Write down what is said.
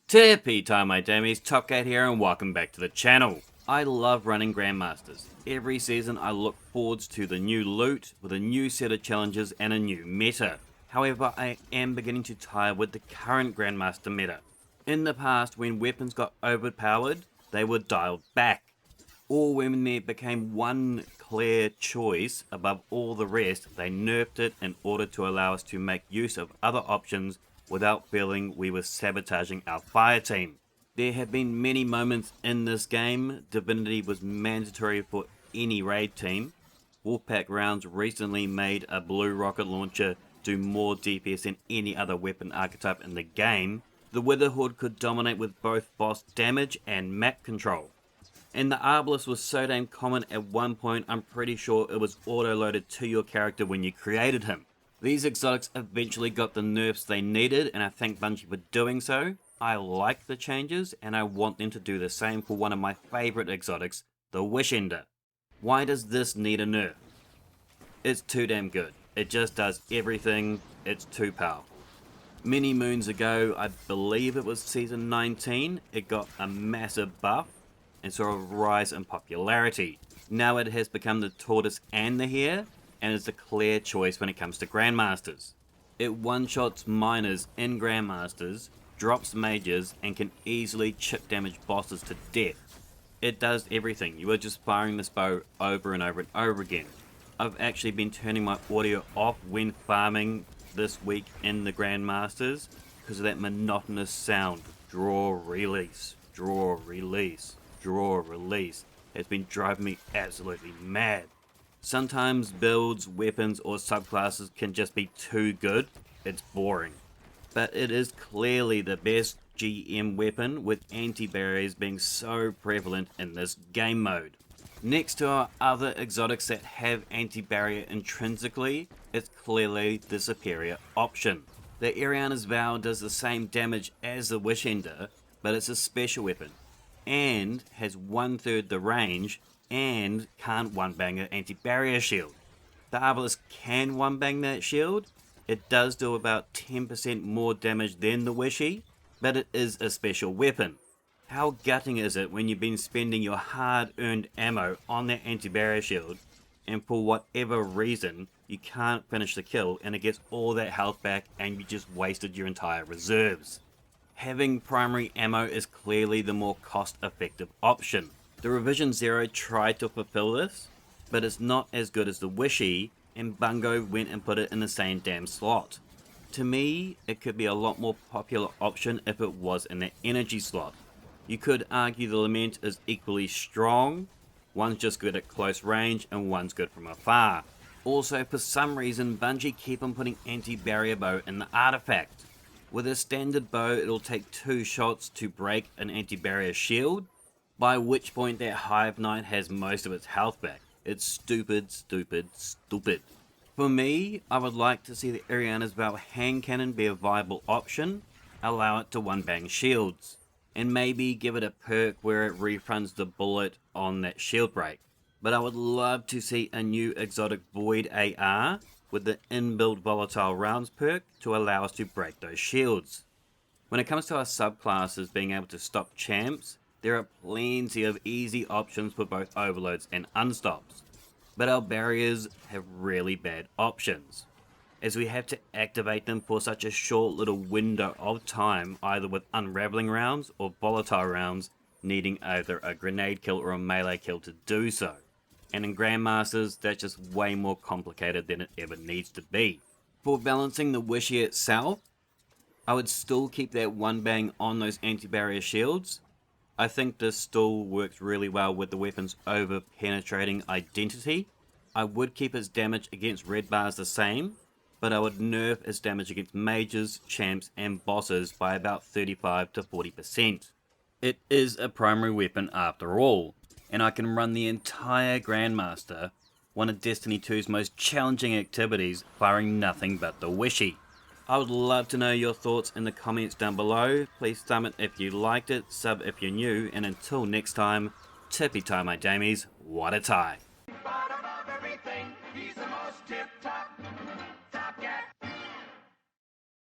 Tippy time my damies, Topcat here and welcome back to the channel. I love running Grandmasters. Every season I look forwards to the new loot with a new set of challenges and a new meta. However, I am beginning to tire with the current Grandmaster meta. In the past, when weapons got overpowered, they were dialed back. Or when there became one clear choice above all the rest, they nerfed it in order to allow us to make use of other options without feeling we were sabotaging our fire team. There have been many moments in this game. Divinity was mandatory for any raid team. Wolfpack rounds recently made a blue rocket launcher do more DPS than any other weapon archetype in the game. The Witherhood could dominate with both boss damage and map control. And the Arbalest was so damn common at one point, I'm pretty sure it was auto-loaded to your character when you created him. These exotics eventually got the nerfs they needed, and I thank Bungie for doing so. I like the changes, and I want them to do the same for one of my favourite exotics, the Wish Ender. Why does this need a nerf? It's too damn good. It just does everything. It's too powerful. Many moons ago, I believe it was season 19, it got a massive buff and saw a rise in popularity. Now it has become the tortoise and the hare, and is the clear choice when it comes to Grandmasters. It one-shots miners in Grandmasters, drops mages, and can easily chip damage bosses to death. It does everything. You are just firing this bow over and over and over again. I've actually been turning my audio off when farming this week in the Grandmasters because of that monotonous sound. Draw, release, draw, release, draw, release. It's been driving me absolutely mad. Sometimes builds, weapons, or subclasses can just be too good. It's boring. But it is clearly the best GM weapon, with anti-barriers being so prevalent in this game mode. Next to our other exotics that have anti-barrier intrinsically, it's clearly the superior option. The Eriana's Vow does the same damage as the Wish Ender, but it's a special weapon, and has 1/3 the range, and can't one-bang an anti-barrier shield. The Arbalest can one-bang that shield. It does do about 10% more damage than the Wishy, but it is a special weapon. How gutting is it when you've been spending your hard-earned ammo on that anti-barrier shield, and for whatever reason, you can't finish the kill and it gets all that health back and you just wasted your entire reserves. Having primary ammo is clearly the more cost-effective option. The Revision Zero tried to fulfill this, but it's not as good as the Wishy, and Bungo went and put it in the same damn slot. To me, it could be a lot more popular option if it was in the energy slot. You could argue the Lament is equally strong. One's just good at close range and one's good from afar. Also, for some reason, Bungie keep on putting anti-barrier bow in the artifact. With a standard bow, it'll take 2 shots to break an anti-barrier shield, by which point that Hive Knight has most of its health back. It's stupid, stupid, stupid. For me, I would like to see the Eriana's Vow hand cannon be a viable option, allow it to one-bang shields, and maybe give it a perk where it refunds the bullet on that shield break. But I would love to see a new exotic Void AR with the inbuilt volatile rounds perk to allow us to break those shields. When it comes to our subclasses being able to stop champs, there are plenty of easy options for both overloads and unstops, but our barriers have really bad options, as we have to activate them for such a short little window of time, either with unraveling rounds or volatile rounds needing either a grenade kill or a melee kill to do so. And in Grandmasters, that's just way more complicated than it ever needs to be. For balancing the Wishy itself, I would still keep that one bang on those anti-barrier shields. I think this still works really well with the weapon's over-penetrating identity. I would keep its damage against red bars the same, but I would nerf its damage against mages, champs, and bosses by about 35 to 40%. It is a primary weapon after all, and I can run the entire Grandmaster, one of Destiny 2's most challenging activities, firing nothing but the Wishy. I would love to know your thoughts in the comments down below. Please thumb it if you liked it, sub if you're new, and until next time, tippy time my damies, what a tie.